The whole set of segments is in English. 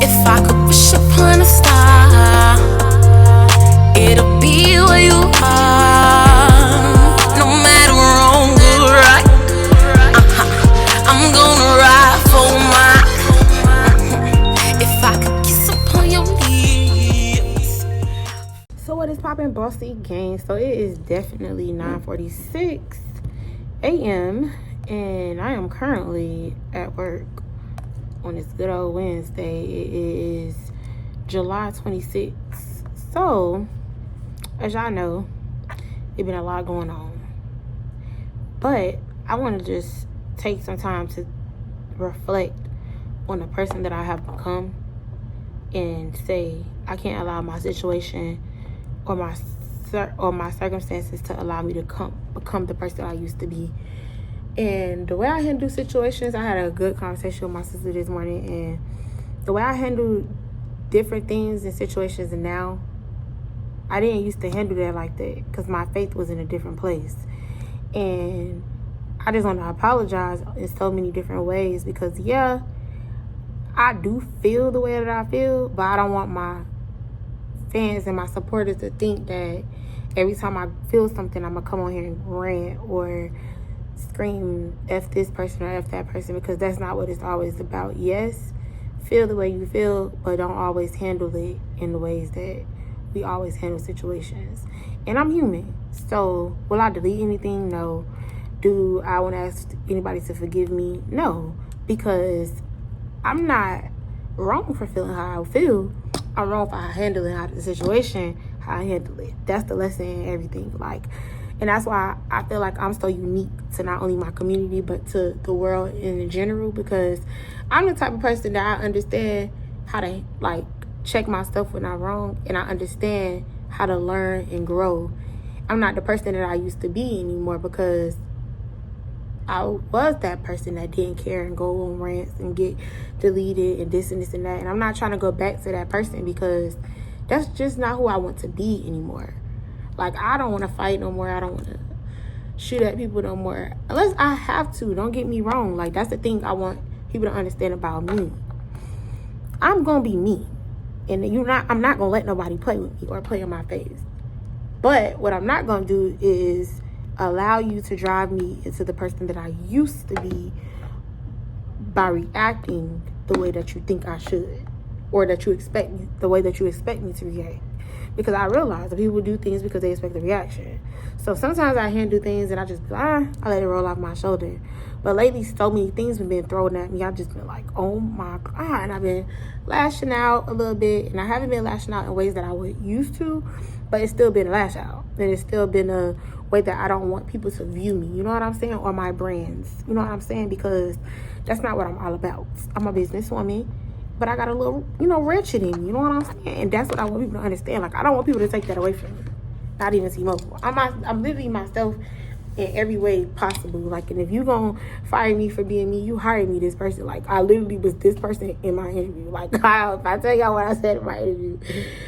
If I could wish upon a star, it'll be where you are. No matter wrong or right, I'm gonna ride for mine. If I could kiss upon your lips. So what is poppin', Bossy Gang? So it is definitely 9:46 a.m. and I am currently at work on this good old Wednesday. It is July 26th. So, as y'all know, it's been a lot going on. But I want to just take some time to reflect on the person that I have become and say I can't allow my situation or my circumstances to allow me to become the person I used to be. And the way I handle situations, I had a good conversation with my sister this morning, and the way I handle different things and situations and now, I didn't used to handle that like that because my faith was in a different place. And I just want to apologize in so many different ways because, yeah, I do feel the way that I feel, but I don't want my fans and my supporters to think that every time I feel something, I'm going to come on here and rant or scream F this person or F that person, because that's not what it's always about. Yes, feel the way you feel, but don't always handle it in the ways that we always handle situations. And I'm human, so will I delete anything? No. Do I want to ask anybody to forgive me? No, because I'm not wrong for feeling how I feel. I'm wrong for handling how the situation, how I handle it. That's the lesson in everything. And that's why I feel like I'm so unique to not only my community, but to the world in general, because I'm the type of person that I understand how to, check myself when I'm wrong, and I understand how to learn and grow. I'm not the person that I used to be anymore because I was that person that didn't care and go on rants and get deleted and this and this and that. And I'm not trying to go back to that person because that's just not who I want to be anymore. I don't want to fight no more. I don't want to shoot at people no more. Unless I have to. Don't get me wrong. That's the thing I want people to understand about me. I'm going to be me. And I'm not going to let nobody play with me or play in my face. But what I'm not going to do is allow you to drive me into the person that I used to be by reacting the way that you think I should, or that you expect me, the way that you expect me to react. Because I realize that people do things because they expect a reaction. So sometimes I handle things and I just I let it roll off my shoulder. But lately, so many things have been thrown at me. I've just been like, oh my God. And I've been lashing out a little bit. And I haven't been lashing out in ways that I would used to. But it's still been a lash out. And it's still been a way that I don't want people to view me. You know what I'm saying? Or my brands. You know what I'm saying? Because that's not what I'm all about. I'm a businesswoman. But I got a little, wretched in me. You know what I'm saying? And that's what I want people to understand. I don't want people to take that away from me. Not even T-Mobile. I'm living myself in every way possible. And if you gonna fire me for being me, you hired me this person. I literally was this person in my interview. If I tell y'all what I said in my interview,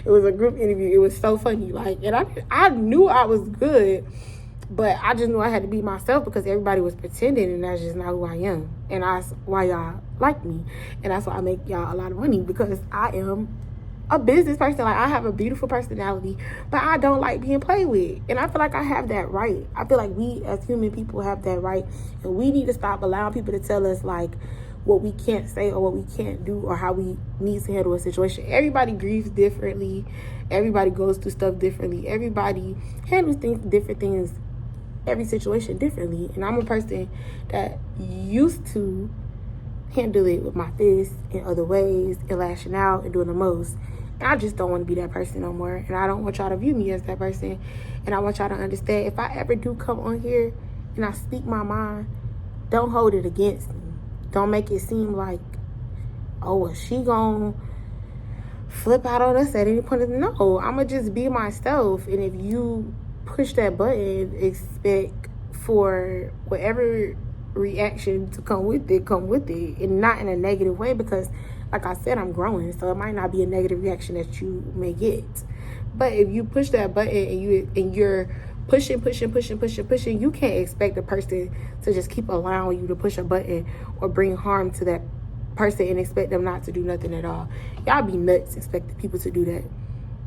it was a group interview. It was so funny. And I knew I was good, but I just knew I had to be myself because everybody was pretending, and that's just not who I am. And that's why y'all like me. And that's why I make y'all a lot of money, because I am a business person. I have a beautiful personality, but I don't like being played with. And I feel like I have that right. I feel like we as human people have that right. And we need to stop allowing people to tell us what we can't say or what we can't do or how we need to handle a situation. Everybody grieves differently. Everybody goes through stuff differently. Everybody handles different things, every situation differently. And I'm a person that used to handle it with my fists in other ways and lashing out and doing the most. And I just don't want to be that person no more. And I don't want y'all to view me as that person. And I want y'all to understand, if I ever do come on here and I speak my mind, don't hold it against me. Don't make it seem like, oh, well, she gonna flip out on us at any point. No, I'm gonna just be myself. And if you push that button, expect for whatever reaction to come with it, and not in a negative way, because like I said, I'm growing, so it might not be a negative reaction that you may get. But if you push that button and you're pushing, you can't expect a person to just keep allowing you to push a button or bring harm to that person and expect them not to do nothing at all. Y'all be nuts expecting people to do that.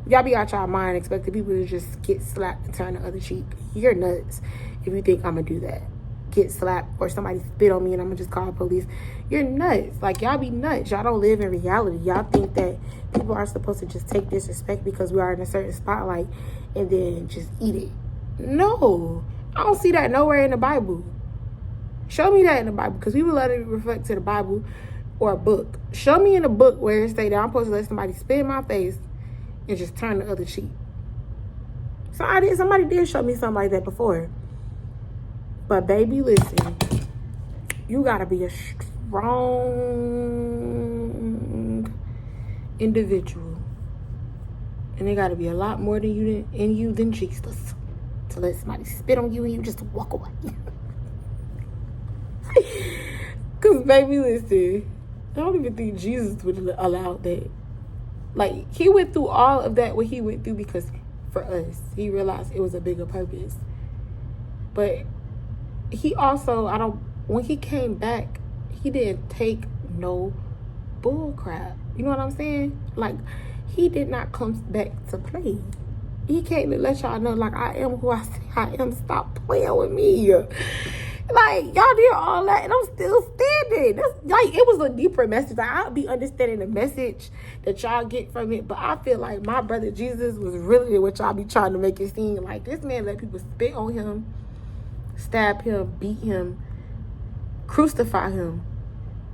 Y'all be out y'all mind expecting people to just get slapped and turn the other cheek. You're nuts if you think I'm gonna do that. Get slapped or somebody spit on me and I'm gonna just call the police. You're nuts. Like, y'all be nuts. Y'all don't live in reality. Y'all think that people are supposed to just take disrespect because we are in a certain spotlight and then just eat it. No, I don't see that nowhere in the Bible. Show me that in the Bible, because we would let it reflect to the Bible or a book. Show me in a book where it say that I'm supposed to let somebody spit in my face and just turn the other cheek. Somebody did show me something like that before. But baby, listen, you gotta be a strong individual, and there gotta be a lot more than you than Jesus to let somebody spit on you and you just walk away. Cause baby, listen, I don't even think Jesus would have allowed that. Like, he went through all of that, what he went through, because for us, he realized it was a bigger purpose. But he also, when he came back, he didn't take no bull crap. You know what I'm saying? Like, he did not come back to play. He came to let y'all know, like, I am who I say I am. Stop playing with me. Like, y'all did all that and I'm still standing. That's like, it was a deeper message. Like, I'll be understanding the message that y'all get from it, but I feel like my brother Jesus was really what y'all be trying to make it seem. Like, this man let people spit on him, stab him, beat him, crucify him.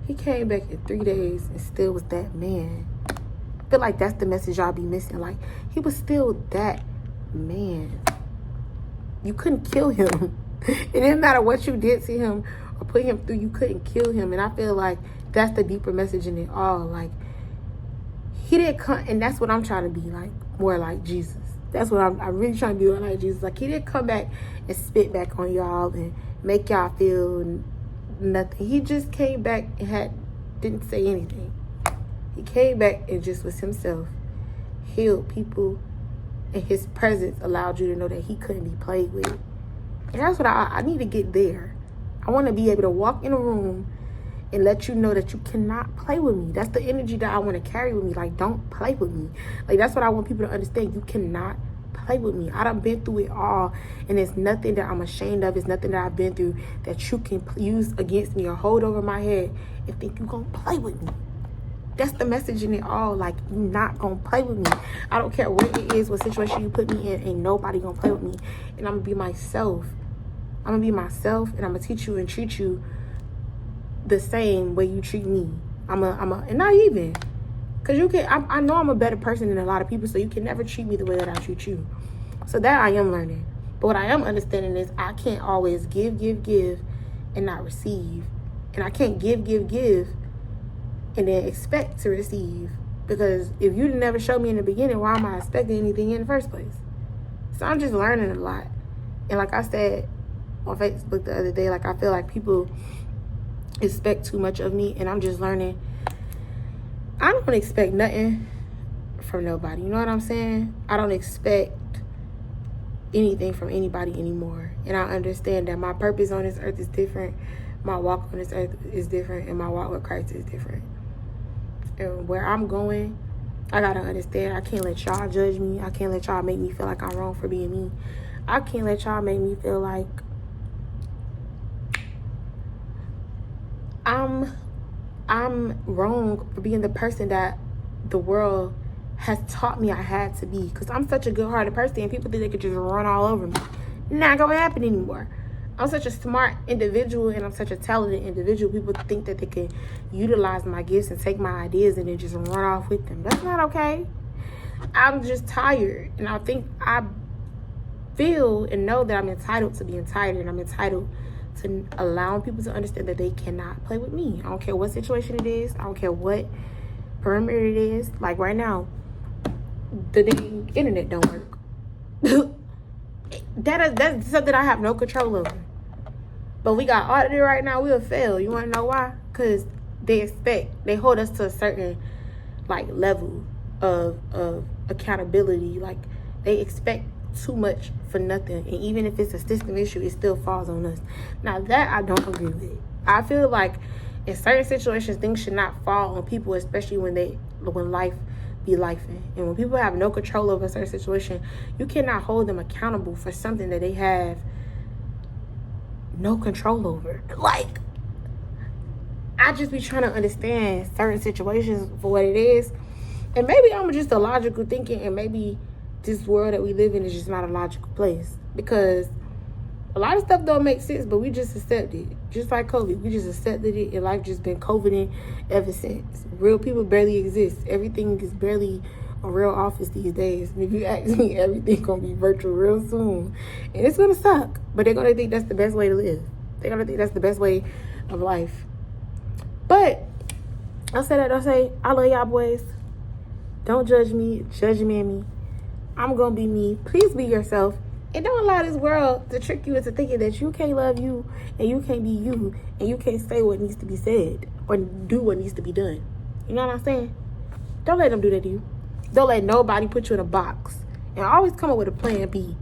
He came back in 3 days and still was that man. I feel like that's the message y'all be missing. Like, he was still that man. You couldn't kill him. It didn't matter what you did to him or put him through, you couldn't kill him. And I feel like that's the deeper message in it all. Like, he didn't come, and that's what I'm trying to be like, more like Jesus. That's what I'm really trying to be like Jesus. Like, he didn't come back and spit back on y'all and make y'all feel nothing. He just came back and didn't say anything. He came back and just was himself, healed people, and his presence allowed you to know that he couldn't be played with. And that's what I need to get there. I want to be able to walk in a room and let you know that you cannot play with me. That's the energy that I want to carry with me. Like, don't play with me. Like, that's what I want people to understand. You cannot play with me. I done been through it all, and it's nothing that I'm ashamed of. It's nothing that I've been through that you can use against me or hold over my head and think you're going to play with me. That's the message in it all. Like, you not going to play with me. I don't care what it is, what situation you put me in, ain't nobody going to play with me. And I'm going to be myself. I'm going to be myself, and I'm going to teach you and treat you the same way you treat me. And not even. Because I know I'm a better person than a lot of people, so you can never treat me the way that I treat you. So that I am learning. But what I am understanding is I can't always give, and not receive. And I can't give, and then expect to receive. Because if you never showed me in the beginning, why am I expecting anything in the first place? So I'm just learning a lot. And like I said on Facebook the other day, like, I feel like people expect too much of me, and I'm just learning. I don't expect nothing from nobody. You know what I'm saying? I don't expect anything from anybody anymore. And I understand that my purpose on this earth is different. My walk on this earth is different, and my walk with Christ is different. And where I'm going, I gotta understand, I can't let y'all judge me. I can't let y'all make me feel like I'm wrong for being me. I can't let y'all make me feel like I'm wrong for being the person that the world has taught me I had to be. Because I'm such a good-hearted person, and people think they could just run all over me. Not gonna happen anymore. I'm such a smart individual, and I'm such a talented individual. People think that they can utilize my gifts and take my ideas and then just run off with them. That's not okay. I'm just tired, and I think I feel and know that I'm entitled to be entitled, and I'm entitled to allowing people to understand that they cannot play with me. I don't care what situation it is. I don't care what perimeter it is. Like, right now, the dang internet don't work. That's something I have no control over. But we got audited right now. We'll fail. You want to know why? Because they hold us to a certain, like, level of accountability. Like, they expect too much for nothing. And even if it's a system issue, it still falls on us. Now, that I don't agree with. I feel like in certain situations, things should not fall on people, especially when life be lifing. And when people have no control over a certain situation, you cannot hold them accountable for something that they have no control over. Like, I just be trying to understand certain situations for what it is. And maybe I'm just a logical thinking, and maybe this world that we live in is just not a logical place. Because a lot of stuff don't make sense, but we just accept it. Just like COVID, we just accepted it, and life just been COVIDing ever since. Real people barely exist. Everything is barely a real office these days. And if you ask me, everything's gonna be virtual real soon. And it's gonna suck, but they're gonna think that's the best way to live. They're gonna think that's the best way of life. But I say that, I say, I love y'all boys. Don't judge me, judge me. I'm gonna be me. Please be yourself. And don't allow this world to trick you into thinking that you can't love you and you can't be you and you can't say what needs to be said or do what needs to be done. You know what I'm saying? Don't let them do that to you. Don't let nobody put you in a box. And always come up with a plan B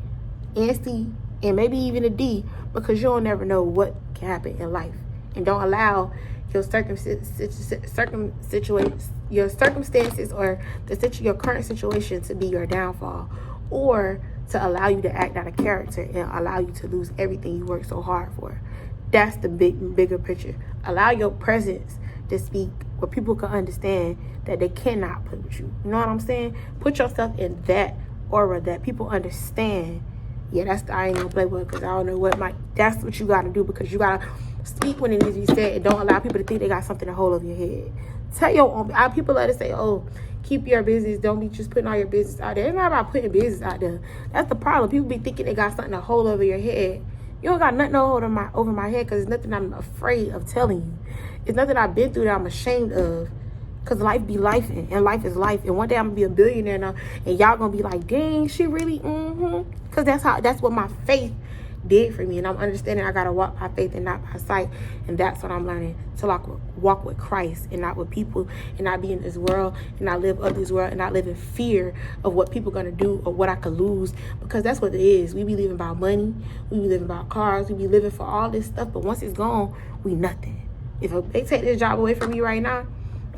and C and maybe even a D, because you'll never know what can happen in life. And don't allow your circumstances or your current situation to be your downfall, or to allow you to act out of character and allow you to lose everything you worked so hard for. That's the bigger picture. Allow your presence to speak where people can understand that they cannot play with you. You know what I'm saying? Put yourself in that aura that people understand. Yeah, I ain't gonna play with, because I don't know what that's what you gotta do, because you gotta speak when it needs to be said, and don't allow people to think they got something to hold over your head. Tell your own. People let us say, oh, keep your business. Don't be just putting all your business out there. It's not about putting business out there. That's the problem. People be thinking they got something to hold over your head. You don't got nothing to hold over my head, because it's nothing I'm afraid of telling you. It's nothing I've been through that I'm ashamed of. Because life be lifing, and life is life. And one day I'm going to be a billionaire now, and y'all going to be like, dang, she really, Because that's what my faith did for me. And I'm understanding I got to walk by faith and not by sight. And that's what I'm learning, to walk with Christ and not with people, and not be in this world and not live of this world and not live in fear of what people going to do or what I could lose. Because that's what it is. We be living about money. We be living about cars. We be living for all this stuff. But once it's gone, we nothing. If they take this job away from me right now,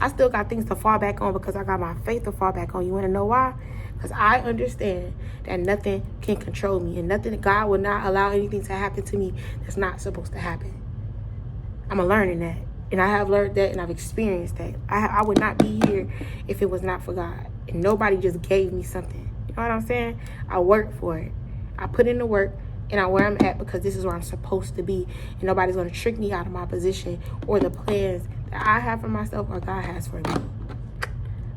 I still got things to fall back on, because I got my faith to fall back on. You want to know why? Because I understand that nothing can control me, and God will not allow anything to happen to me that's not supposed to happen. I'm learning that, and I have learned that, and I've experienced that. I would not be here if it was not for God, and nobody just gave me something. You know what I'm saying? I worked for it. I put in the work, and I'm where I'm at because this is where I'm supposed to be, and nobody's going to trick me out of my position or the plans that I have for myself or God has for me.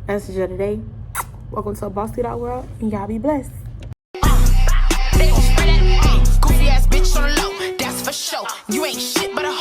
Message of the day. Welcome to bossydollworld, and y'all be blessed. Goofy ass bitch on the low, that's for sure. You ain't shit but a